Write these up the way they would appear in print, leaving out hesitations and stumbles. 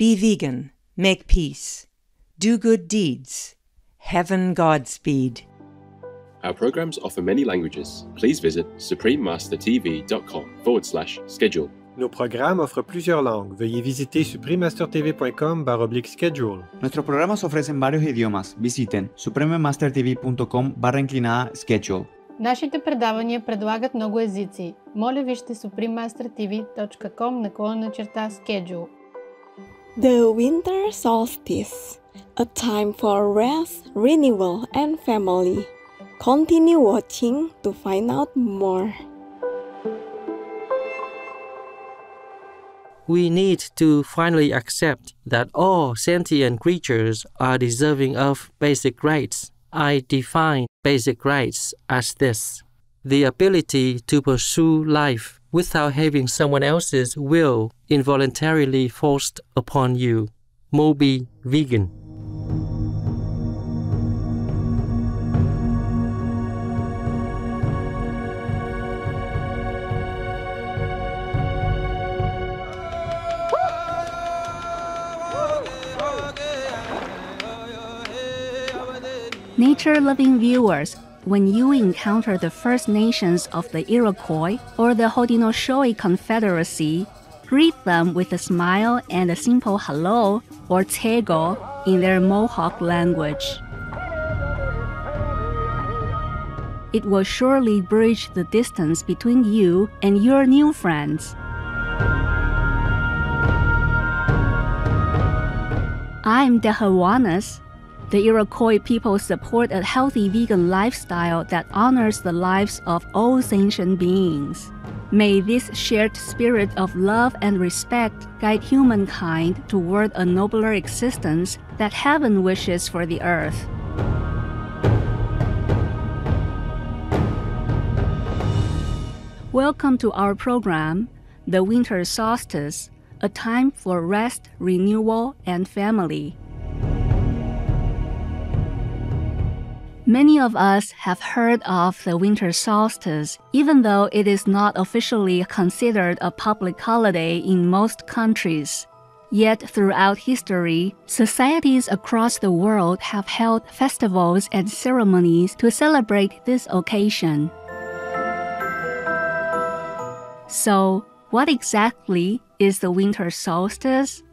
Be vegan, make peace, do good deeds, heaven Godspeed. Our programs offer many languages. Please visit suprememastertv.com/schedule. Nos programas offrent plusieurs langues. Veuillez visiter suprememastertv.com/schedule. Nuestros programas ofrecen varios idiomas. Visiten suprememastertv.com/schedule. Нашите предавания предлагат много езици. Моля вижте suprememastertv.com/schedule. The winter solstice, a time for rest, renewal, and family. Continue watching to find out more. We need to finally accept that all sentient creatures are deserving of basic rights. I define basic rights as this: the ability to pursue life without having someone else's will involuntarily forced upon you. Moby Vegan. Nature-loving viewers, when you encounter the First Nations of the Iroquois or the Haudenosaunee Confederacy, greet them with a smile and a simple hello or tego in their Mohawk language. It will surely bridge the distance between you and your new friends. I'm Dehawanas. The Iroquois people support a healthy vegan lifestyle that honors the lives of all sentient beings. May this shared spirit of love and respect guide humankind toward a nobler existence that heaven wishes for the earth. Welcome to our program, The Winter Solstice, a time for rest, renewal, and family. Many of us have heard of the winter solstice, even though it is not officially considered a public holiday in most countries. Yet throughout history, societies across the world have held festivals and ceremonies to celebrate this occasion. So, what exactly is the winter solstice?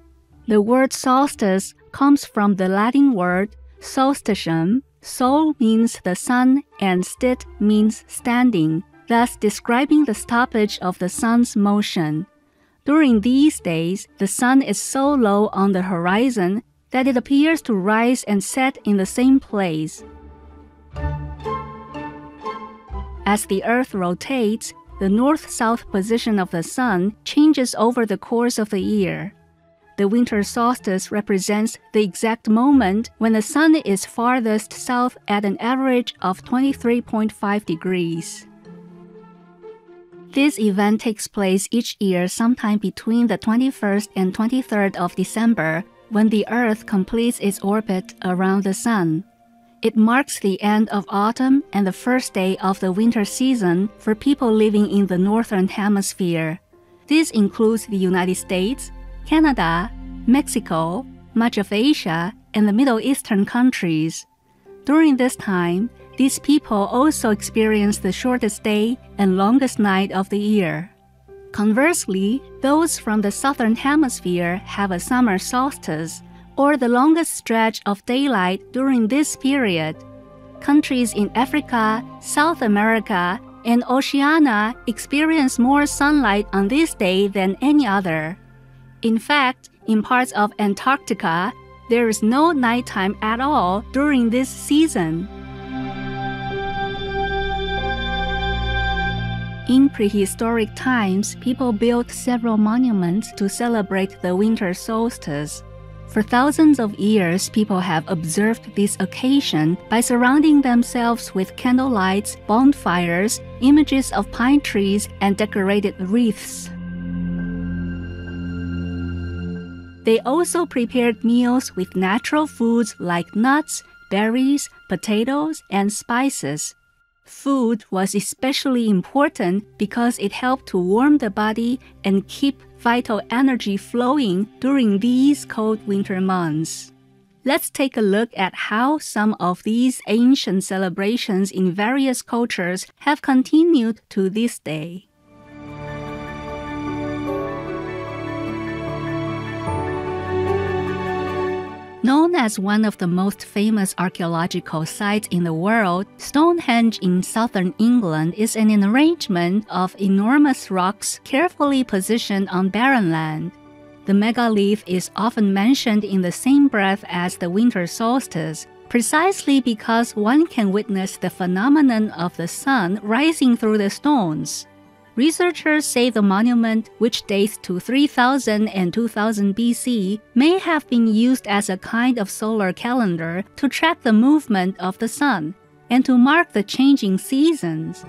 The word solstice comes from the Latin word solstitium. Sol means the sun and stit means standing, thus describing the stoppage of the sun's motion. During these days, the sun is so low on the horizon that it appears to rise and set in the same place. As the Earth rotates, the north-south position of the sun changes over the course of the year. The winter solstice represents the exact moment when the sun is farthest south at an average of 23.5 degrees. This event takes place each year sometime between the 21st and 23rd of December, when the Earth completes its orbit around the sun. It marks the end of autumn and the first day of the winter season for people living in the Northern Hemisphere. This includes the United States, Canada, Mexico, much of Asia, and the Middle Eastern countries. During this time, these people also experience the shortest day and longest night of the year. Conversely, those from the Southern Hemisphere have a summer solstice, or the longest stretch of daylight during this period. Countries in Africa, South America, and Oceania experience more sunlight on this day than any other. In fact, in parts of Antarctica, there is no nighttime at all during this season. In prehistoric times, people built several monuments to celebrate the winter solstice. For thousands of years, people have observed this occasion by surrounding themselves with candlelights, bonfires, images of pine trees, and decorated wreaths. They also prepared meals with natural foods like nuts, berries, potatoes, and spices. Food was especially important because it helped to warm the body and keep vital energy flowing during these cold winter months. Let's take a look at how some of these ancient celebrations in various cultures have continued to this day. Known as one of the most famous archaeological sites in the world, Stonehenge in southern England is an arrangement of enormous rocks carefully positioned on barren land. The megalith is often mentioned in the same breath as the winter solstice, precisely because one can witness the phenomenon of the sun rising through the stones. Researchers say the monument, which dates to 3000 and 2000 BC, may have been used as a kind of solar calendar to track the movement of the sun and to mark the changing seasons.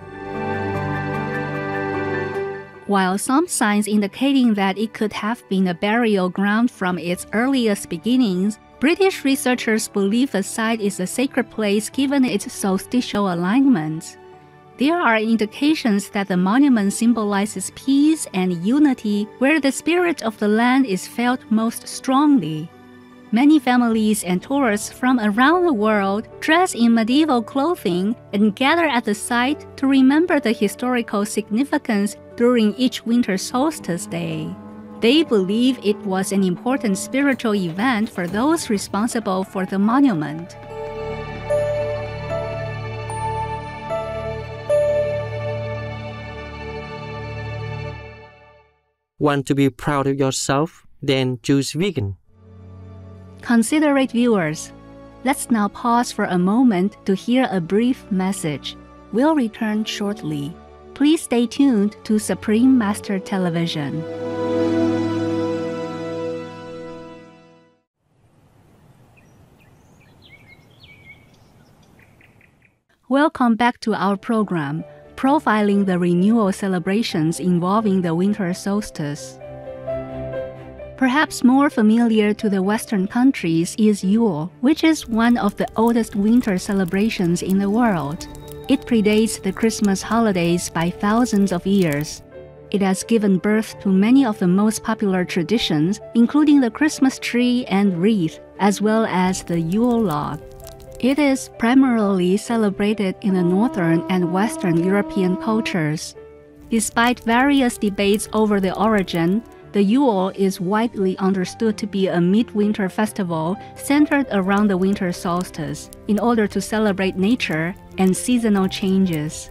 While some signs indicating that it could have been a burial ground from its earliest beginnings, British researchers believe the site is a sacred place given its solstitial alignments. There are indications that the monument symbolizes peace and unity where the spirit of the land is felt most strongly. Many families and tourists from around the world dress in medieval clothing and gather at the site to remember the historical significance during each winter solstice day. They believe it was an important spiritual event for those responsible for the monument. Want to be proud of yourself? Then choose vegan. Considerate viewers, let's now pause for a moment to hear a brief message. We'll return shortly. Please stay tuned to Supreme Master Television. Welcome back to our program, profiling the renewal celebrations involving the winter solstice. Perhaps more familiar to the Western countries is Yule, which is one of the oldest winter celebrations in the world. It predates the Christmas holidays by thousands of years. It has given birth to many of the most popular traditions, including the Christmas tree and wreath, as well as the Yule log. It is primarily celebrated in the Northern and Western European cultures. Despite various debates over the origin, the Yule is widely understood to be a midwinter festival centered around the winter solstice in order to celebrate nature and seasonal changes.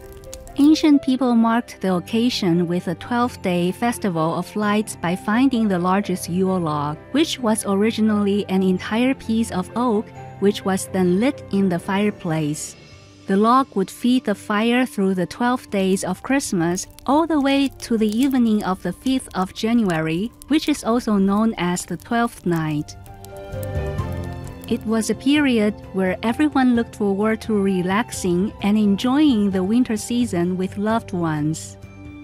Ancient people marked the occasion with a 12-day festival of lights by finding the largest Yule log, which was originally an entire piece of oak which was then lit in the fireplace. The log would feed the fire through the 12 days of Christmas all the way to the evening of the 5th of January, which is also known as the 12th night. It was a period where everyone looked forward to relaxing and enjoying the winter season with loved ones.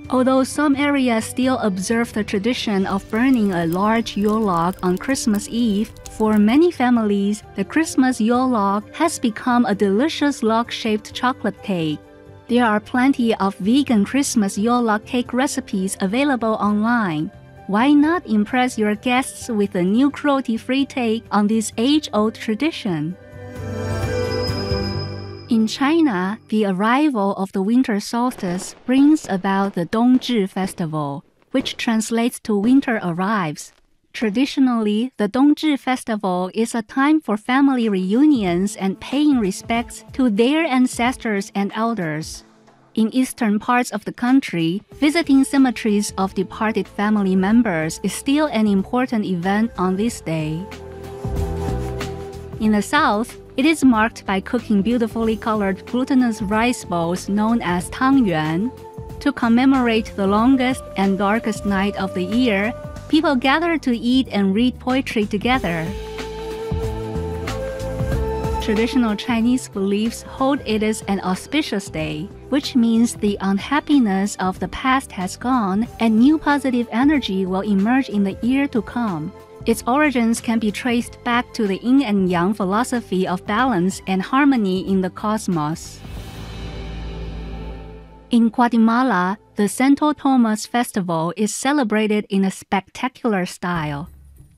Although some areas still observe the tradition of burning a large Yule log on Christmas Eve, for many families, the Christmas Yule log has become a delicious log-shaped chocolate cake. There are plenty of vegan Christmas Yule log cake recipes available online. Why not impress your guests with a new cruelty-free take on this age-old tradition? In China, the arrival of the winter solstice brings about the Dongzhi festival, which translates to winter arrives. Traditionally, the Dongzhi festival is a time for family reunions and paying respects to their ancestors and elders. In eastern parts of the country, visiting cemeteries of departed family members is still an important event on this day. In the south, it is marked by cooking beautifully colored glutinous rice balls known as tangyuan. To commemorate the longest and darkest night of the year, people gather to eat and read poetry together. Traditional Chinese beliefs hold it as an auspicious day, which means the unhappiness of the past has gone and new positive energy will emerge in the year to come. Its origins can be traced back to the yin and yang philosophy of balance and harmony in the cosmos. In Guatemala, the Santo Tomas Festival is celebrated in a spectacular style.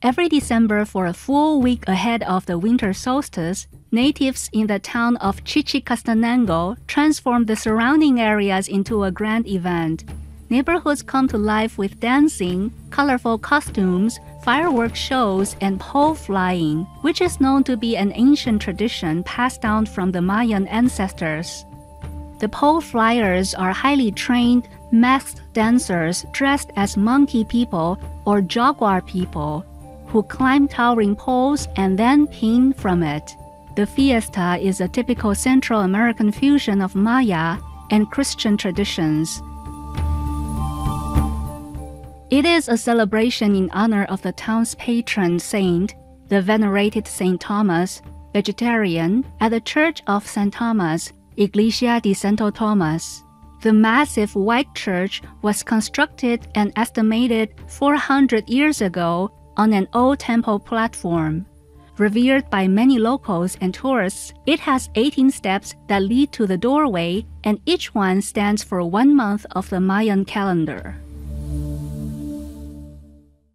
Every December, for a full week ahead of the winter solstice, natives in the town of Chichicastenango transform the surrounding areas into a grand event. Neighborhoods come to life with dancing, colorful costumes, fireworks shows, and pole flying, which is known to be an ancient tradition passed down from the Mayan ancestors. The pole flyers are highly trained, masked dancers dressed as monkey people or jaguar people, who climb towering poles and then ping from it. The fiesta is a typical Central American fusion of Maya and Christian traditions. It is a celebration in honor of the town's patron saint, the venerated Saint Thomas, vegetarian, at the Church of St. Thomas, Iglesia de Santo Tomas. The massive white church was constructed and estimated 400 years ago on an old temple platform. Revered by many locals and tourists, it has 18 steps that lead to the doorway, and each one stands for 1 month of the Mayan calendar.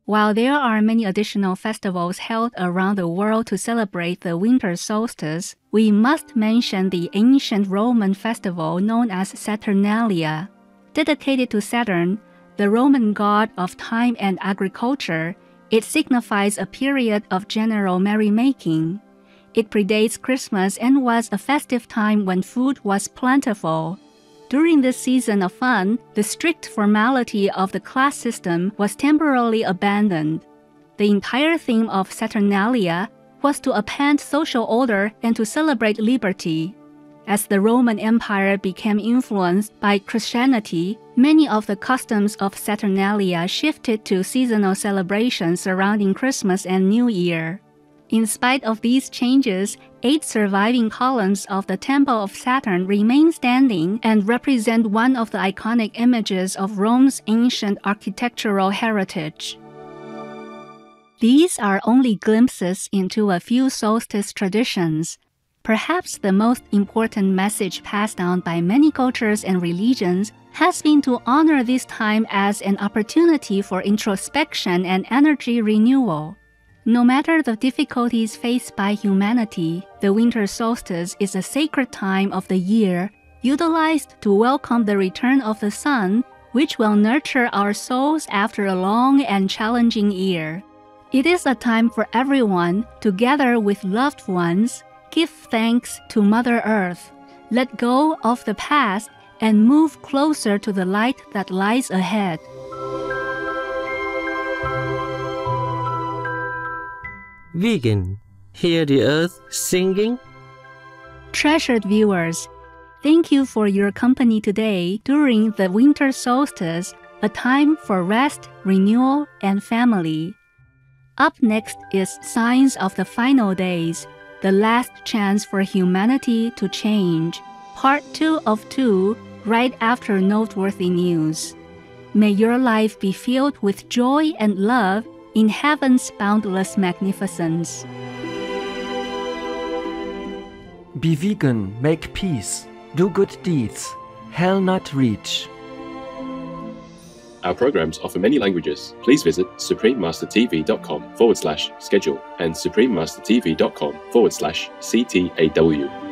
While there are many additional festivals held around the world to celebrate the winter solstice, we must mention the ancient Roman festival known as Saturnalia. Dedicated to Saturn, the Roman god of time and agriculture, it signifies a period of general merrymaking. It predates Christmas and was a festive time when food was plentiful. During this season of fun, the strict formality of the class system was temporarily abandoned. The entire theme of Saturnalia was to upend social order and to celebrate liberty. As the Roman Empire became influenced by Christianity, many of the customs of Saturnalia shifted to seasonal celebrations surrounding Christmas and New Year. In spite of these changes, 8 surviving columns of the Temple of Saturn remain standing and represent one of the iconic images of Rome's ancient architectural heritage. These are only glimpses into a few solstice traditions. Perhaps the most important message passed down by many cultures and religions has been to honor this time as an opportunity for introspection and energy renewal. No matter the difficulties faced by humanity, the winter solstice is a sacred time of the year, utilized to welcome the return of the sun, which will nurture our souls after a long and challenging year. It is a time for everyone to gather with loved ones, give thanks to Mother Earth, let go of the past, and move closer to the light that lies ahead. Vegan, hear the earth singing? Treasured viewers, thank you for your company today during the winter solstice, a time for rest, renewal, and family. Up next is Signs of the Final Days, the last chance for humanity to change, part 2 of 2, right after noteworthy news. May your life be filled with joy and love in heaven's boundless magnificence. Be vegan, make peace, do good deeds, hell not reach. Our programs offer many languages. Please visit suprememastertv.com/schedule and suprememastertv.com/CTAW.